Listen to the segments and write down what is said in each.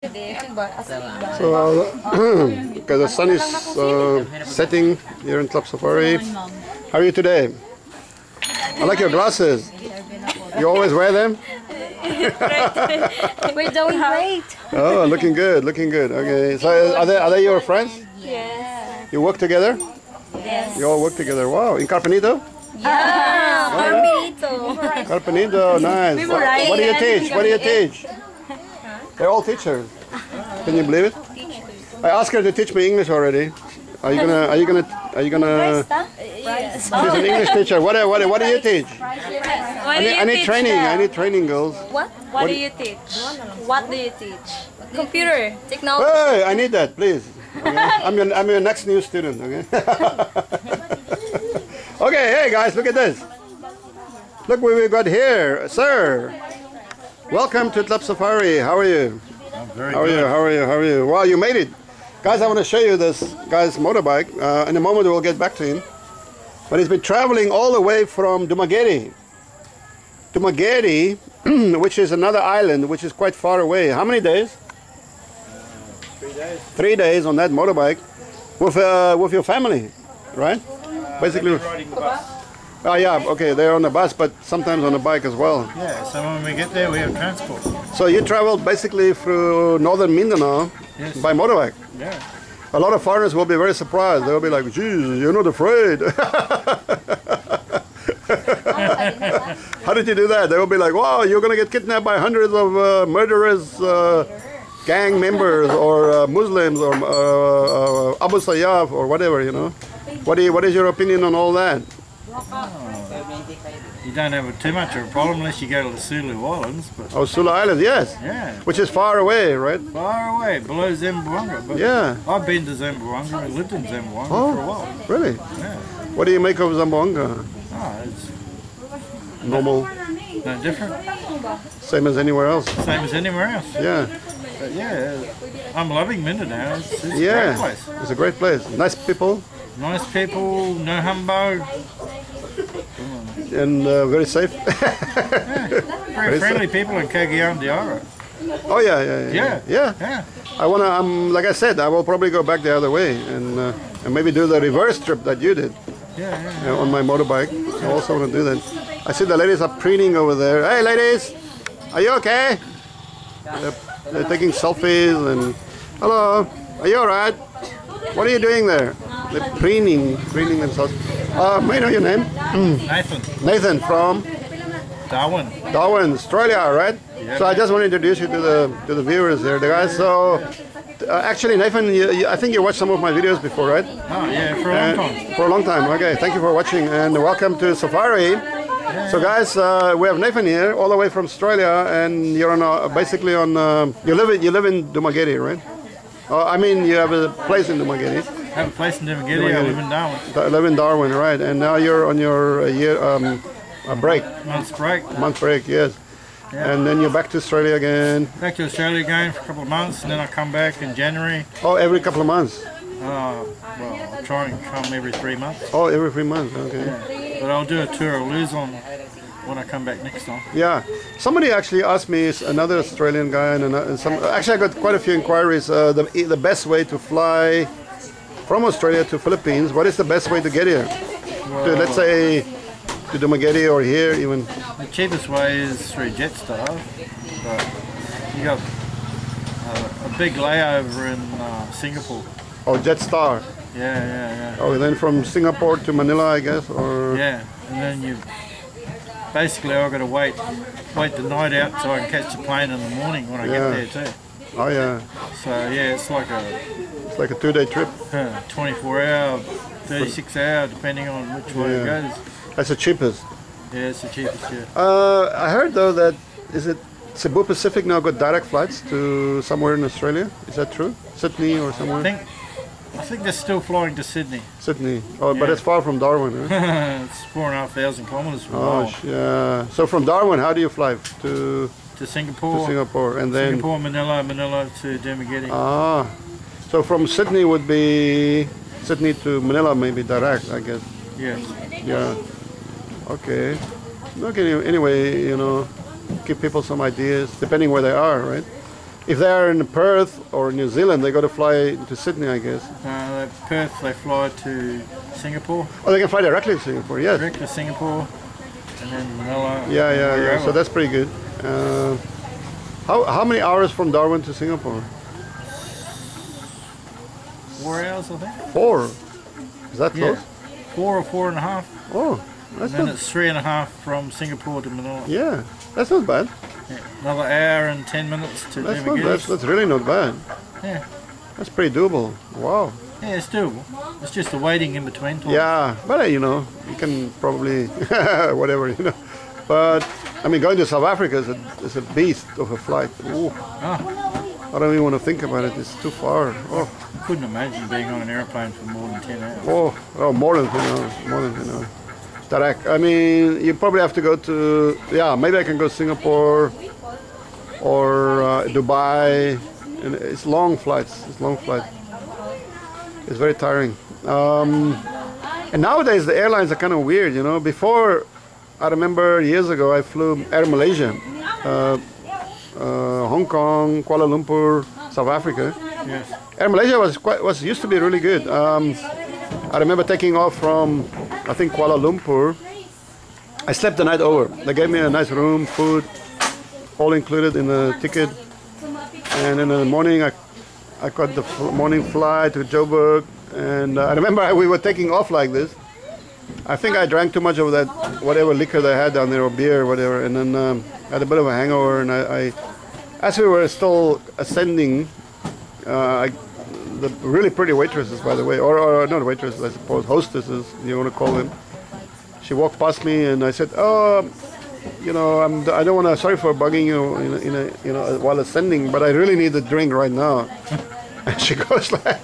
So, because the sun is setting here in Club Safari. How are you today? I like your glasses. You always wear them? We're doing great. Oh, looking good, looking good. Okay, so are they your friends? Yes. You work together? Yes. You all work together. Wow, in Carpenito? Yeah. Carpenito. Carpenito, nice. What do you teach? What do you teach? They're all teachers. Can you believe it? I asked her to teach me English already. Are you gonna? Yes. She's an English teacher. What do you teach? I need training. I need training, girls. What do you teach? What do you teach? Computer technology. Hey, I need that, please. Okay? I'm your next new student. Okay. Okay, hey guys, look at this. Look what we got here, sir. Welcome to Club Safari. How are you? I'm very How are good. you? How are you? How are you? Wow, you made it. Guys, I want to show you this guy's motorbike. In a moment we'll get back to him. But he's been traveling all the way from Dumagette. Dumagette, which is another island, which is quite far away. How many days? 3 days. 3 days on that motorbike with your family, right? Basically. Riding the bus. Oh yeah, okay, they're on the bus, but sometimes on the bike as well. Yeah, so when we get there we have transport. So you traveled basically through northern Mindanao by motorbike. Yeah. A lot of foreigners will be very surprised. They'll be like, geez, you're not afraid. How did you do that? They will be like, wow, you're going to get kidnapped by hundreds of murderers, gang members, or Muslims, or Abu Sayyaf, or whatever, you know. What is your opinion on all that? You don't have too much of a problem unless you go to the Sulu Islands. But Oh, Sula Island, yes. yeah. Which is far away, right? Far away, below Zamboanga. But Yeah. I've been to Zamboanga and lived in Zamboanga for a while. Really? Yeah. What do you make of Zamboanga? Oh, it's Normal, no different. same as anywhere else. Same as anywhere else. Yeah. But yeah, I'm loving Mindanao. It's a Yeah. great place. It's a great place. Nice people Nice people, no humbug. and very safe. Very friendly people in Kagaya and Diara. Oh yeah. Yeah. I wanna. Like I said, I will probably go back the other way and maybe do the reverse trip that you did Yeah. on my motorbike. I also want to do that. I see the ladies are preening over there. Hey, ladies, are you okay? They're taking selfies and hello. Are you all right? What are you doing there? They're preening themselves. May I know your name? Nathan, Nathan from Darwin. Darwin, Australia, right? Yeah. So I just want to introduce you to the viewers there, the guys. So actually, Nathan, I think you watched some of my videos before, right? Oh yeah, for a long time. For a long time. Okay, thank you for watching and welcome to Safari. So guys, we have Nathan here, all the way from Australia, and you're on basically on. You live in Dumagette, right? I mean, you have a place in Dumagette. I have a place in Dumagette. I live in Darwin. I live in Darwin, right? And now you're on your year break. Month's break. Month break, yes. Yeah. And then you're back to Australia again. Back to Australia again for a couple of months, and then I come back in January. Oh, every couple of months. Well, I try and come every 3 months. Oh, every 3 months. Okay. Yeah. But I'll do a tour of Luzon when I come back next time. Yeah. Somebody actually asked me, another Australian guy, and some. Actually, I got quite a few inquiries. The best way to fly from Australia to Philippines. What is the best way to get here? To, let's say to Dumagette or here even. The cheapest way is through Jetstar, but you got a big layover in Singapore. Oh, Jetstar. Yeah. Oh, then from Singapore to Manila, I guess, or. Yeah, and then you basically I've got to wait the night out so I can catch the plane in the morning when I get there too. Oh yeah. So yeah, it's like a 2-day trip. 24 hour, 36 hour, depending on which way it goes. That's the cheapest. Yeah, it's the cheapest. Yeah. I heard though that Cebu Pacific now got direct flights to somewhere in Australia. Is that true? Sydney or somewhere? I think they're still flying to Sydney. Sydney. Oh, but it's far from Darwin, huh? It's 4,500 kilometres from Darwin. Yeah. So from Darwin, how do you fly to Singapore? To Singapore, and then Singapore, Manila to Dumagette. Ah. So from Sydney would be Sydney to Manila, maybe direct, I guess. Yes. Yeah. Okay. Okay. Anyway, you know, give people some ideas depending where they are, right? if they're in Perth or New Zealand, they got to fly to Sydney, I guess. Perth, they fly to Singapore. Oh, they can fly directly to Singapore, yes. Direct to Singapore, and then Manila. Yeah. So that's pretty good. How many hours from Darwin to Singapore? 4 hours, I think. 4? Is that close? 4 or 4.5. Oh, that's And then not... it's 3.5 from Singapore to Manila. Yeah, that's not bad. Yeah. Another hour and 10 minutes to Dumagette. That's really not bad. Yeah. That's pretty doable. Wow. Yeah, it's doable. It's just the waiting in between time. Yeah, but you know, you can probably whatever, you know. But I mean, going to South Africa is a beast of a flight. Ooh. Oh, I don't even want to think about it. It's too far. Oh, I couldn't imagine being on an airplane for more than 10 hours. oh, more than 10 hours. More than 10 hours. Direct. I mean, you probably have to go to, yeah, maybe I can go to Singapore or Dubai. And it's long flights. It's long flight. It's very tiring. And nowadays the airlines are kind of weird, you know. Before, I remember years ago I flew Air Malaysia, Hong Kong, Kuala Lumpur, South Africa. Yes. Air Malaysia was used to be really good. I remember taking off from, I think, Kuala Lumpur. I slept the night over. They gave me a nice room, food, all included in the ticket. And in the morning, I caught the morning flight to Joburg. And I remember we were taking off like this. I think I drank too much of that, whatever liquor they had down there, or beer or whatever. And then I had a bit of a hangover. And I as we were still ascending, the really pretty waitresses, by the way, or not waitresses, I suppose, hostesses, you want to call them. She walked past me and I said, "Oh, you know, I don't want to. Sorry for bugging you, you know, while ascending, but I really need a drink right now." And she goes like,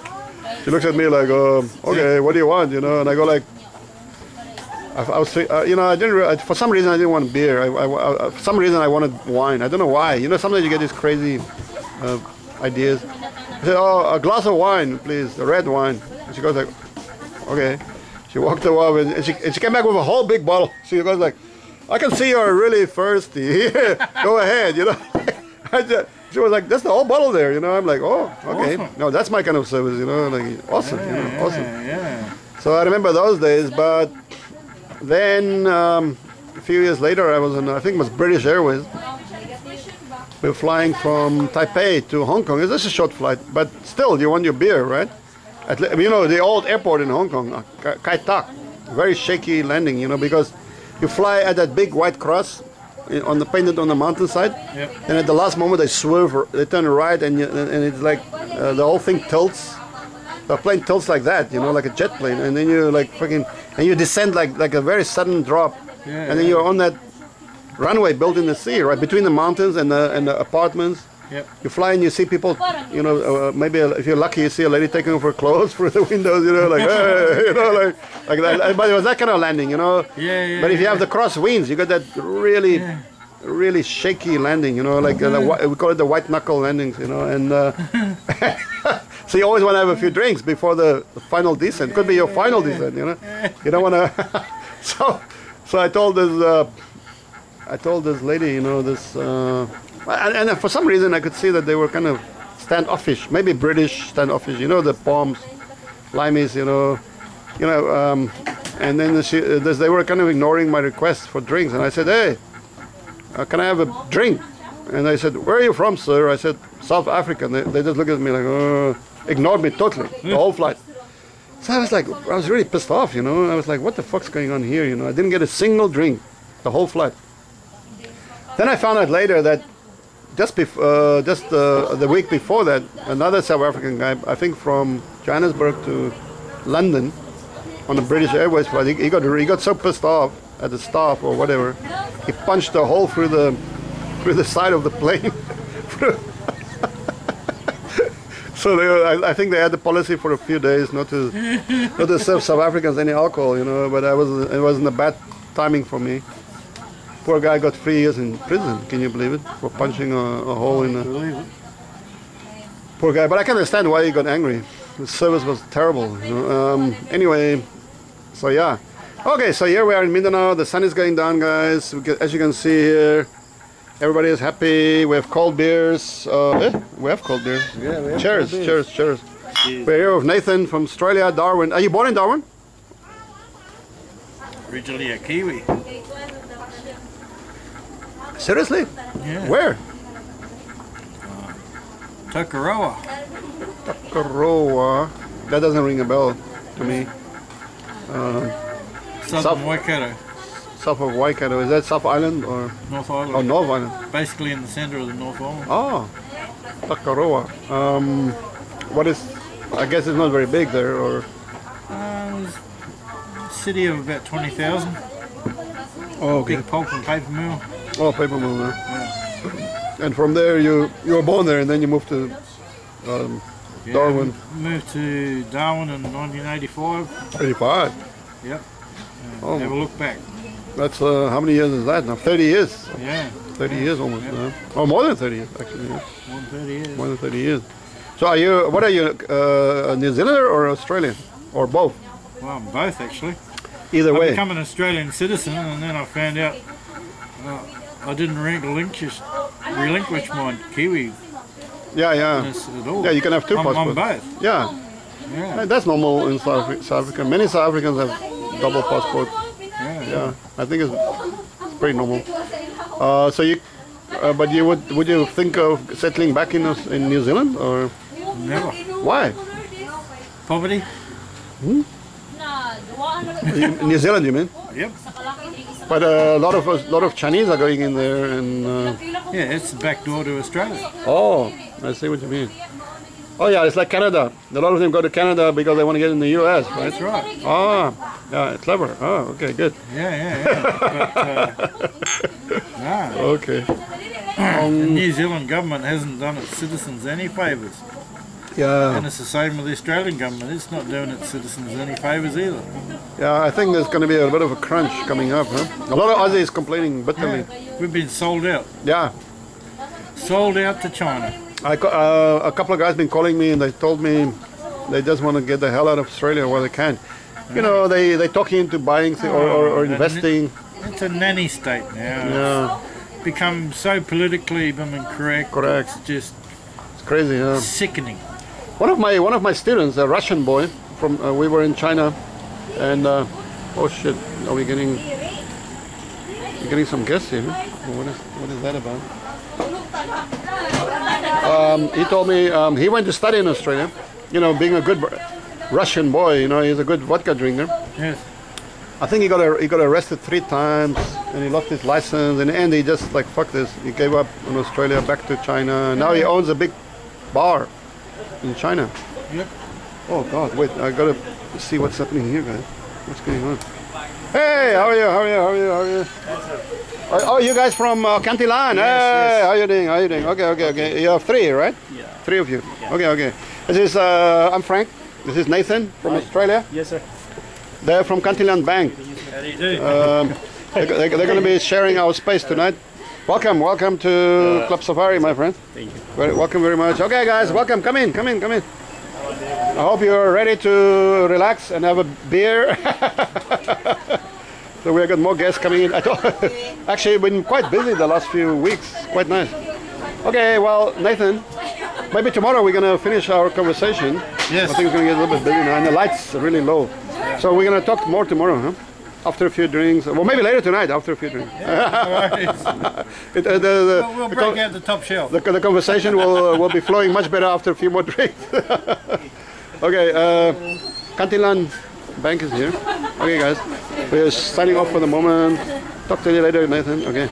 she looks at me like, "Okay, what do you want?" You know, and I go like, I was, you know, I didn't. For some reason, I didn't want beer. For some reason, I wanted wine. I don't know why. You know, sometimes you get these crazy ideas. I said, "Oh, a glass of wine, please, a red wine." And she goes like, "Okay." She walked away and she came back with a whole big bottle. She goes like, "I can see you're really thirsty. Go ahead," you know. She was like, "That's the whole bottle there," you know. I'm like, "Oh, okay." Awesome. No, that's my kind of service, you know. Like, awesome, you know, awesome. Yeah. So I remember those days, but then a few years later, I was on, I think it was British Airways. We were flying from Taipei to Hong Kong. It's just a short flight, but still, you want your beer, right? You know, the old airport in Hong Kong, Kai Tak, very shaky landing, you know, because you fly at that big white cross painted on the mountainside, yep. And at the last moment they swerve, they turn right, and it's like the whole thing tilts. The plane tilts like that, you know, like a jet plane, and then you like fucking, and you descend like a very sudden drop, and then you're on that runway built in the sea, right between the mountains and the apartments. Yep. You fly and you see people, you know, maybe if you're lucky, you see a lady taking off her clothes through the windows, you know, like, hey, you know, like that. But it was that kind of landing, you know. Yeah. But if you have the cross winds, you got that really shaky landing, you know, like we call it the white knuckle landings, you know, and so you always want to have a few drinks before the final descent. Could be your final descent, you know. You don't want to. So I told this lady, you know, this. And for some reason I could see that they were kind of standoffish, maybe British standoffish, you know, the Poms, Limeys, you know, and then they were kind of ignoring my request for drinks, and I said, "Hey, can I have a drink?" And I said, "Where are you from, sir?" I said, "South Africa." And they just looked at me like, ignored me totally, the whole flight. So I was really pissed off, you know. I was like, what the fuck's going on here, you know? I didn't get a single drink, the whole flight. Then I found out later that just the week before that, another South African guy, I think from Johannesburg to London, on the British Airways flight, he got so pissed off at the staff or whatever, he punched a hole through the side of the plane. So I think they had the policy for a few days not to serve South Africans any alcohol, you know. But it wasn't a bad timing for me. Poor guy got 3 years in prison. Can you believe it? For punching a hole in the... Poor guy. But I can understand why he got angry. The service was terrible. You know? Anyway, so yeah. Okay, so here we are in Mindanao. The sun is going down, guys. As you can see here, Everybody is happy. We have cold beers. We have cold beers. Yeah, we have Cheers, cold beers. cheers, cheers. Cheers. We're here with Nathan from Australia, Darwin. Are you born in Darwin? Originally a Kiwi. Seriously? Yeah. Where? Tokoroa. Tokoroa. That doesn't ring a bell to me. Southern Waikato. South of Waikato. Is that South Island or? North Island. Oh, North Island. Basically in the centre of the North Island. Oh, Tokoroa. What is? I guess it's not very big there, or? City of about 20,000. Oh, okay. Big pulp and paper mill. Oh, paper mill there. Yeah. And from there, you were born there, and then you moved to Darwin. Moved to Darwin in 1985. 85. Yep. Oh. Have a look back. That's how many years is that now? 30 years. Yeah. 30 years almost. Yeah. Oh, more than 30 years actually. Yeah. More than 30 years. More than 30 years. So are you? What are you? A New Zealander or Australian, or both? Well, I'm both actually. Either I way. become an Australian citizen, and then I found out I didn't relinquish my Kiwi Yeah. at all. Yeah, you can have two passports. I'm both. Yeah. Yeah. That's normal in South Africa. Many South Africans have double passport. Yeah, I think it's pretty normal. So you, but you would you think of settling back in New Zealand or? Never. Why? Poverty? New Zealand, you mean? Yep. But a lot of Chinese are going in there, and Yeah, it's the back door to Australia. oh, I see what you mean. Oh yeah, it's like Canada. A lot of them go to Canada because they want to get in the U.S., right? That's right. Ah, yeah, clever. Oh, okay, good. Yeah. But, no. Okay. The New Zealand government hasn't done its citizens any favours. Yeah. And it's the same with the Australian government. It's not doing its citizens any favours either. Yeah, I think there's going to be a bit of a crunch coming up, huh? A lot of Aussies complaining bitterly. Yeah, we've been sold out. Yeah. Sold out to China. A couple of guys been calling me and they told me they just want to get the hell out of Australia while they can. You know, they talking into buying or investing. It's a nanny state now. Yeah. It's become so politically incorrect. Correct. It's just It's crazy, huh? sickening. One of my students, a Russian boy from we were in China, and oh shit, are we getting some guests here? What is that about? He told me he went to study in Australia. You know, being a good Russian boy, you know, he's a good vodka drinker. Yes. I think he got arrested 3 times and he lost his license. In the end, he just like fuck this. He gave up in Australia, back to China. Now he owns a big bar in China. Yep. Oh God, wait! I gotta see what's happening here, guys. What's going on? Hey, how are you? How are you? Oh, you guys from Cantilan? Hey, how you doing? Okay. You have 3, right? Yeah. 3 of you. Yeah. Okay. This is I'm Frank. This is Nathan from Australia. Yes, sir. They're from Cantilan Bank. How do you do? They're going to be sharing our space tonight. Welcome to Club Safari, my friend. Thank you. Welcome very much. Okay, guys, welcome. Come in. I hope you're ready to relax and have a beer. So we got more guests coming in. Actually, been quite busy the last few weeks. Quite nice. Okay, well, Nathan, maybe tomorrow we're going to finish our conversation. Yes. I think it's going to get a little bit busy now, and the lights are really low. So we're going to talk more tomorrow, huh? After a few drinks. Well, maybe later tonight after a few drinks. We'll break out the top shelf. The conversation will be flowing much better after a few more drinks. Okay, Cantilan Bank is here. Okay, guys, we're signing off for the moment. Talk to you later, Nathan. Okay.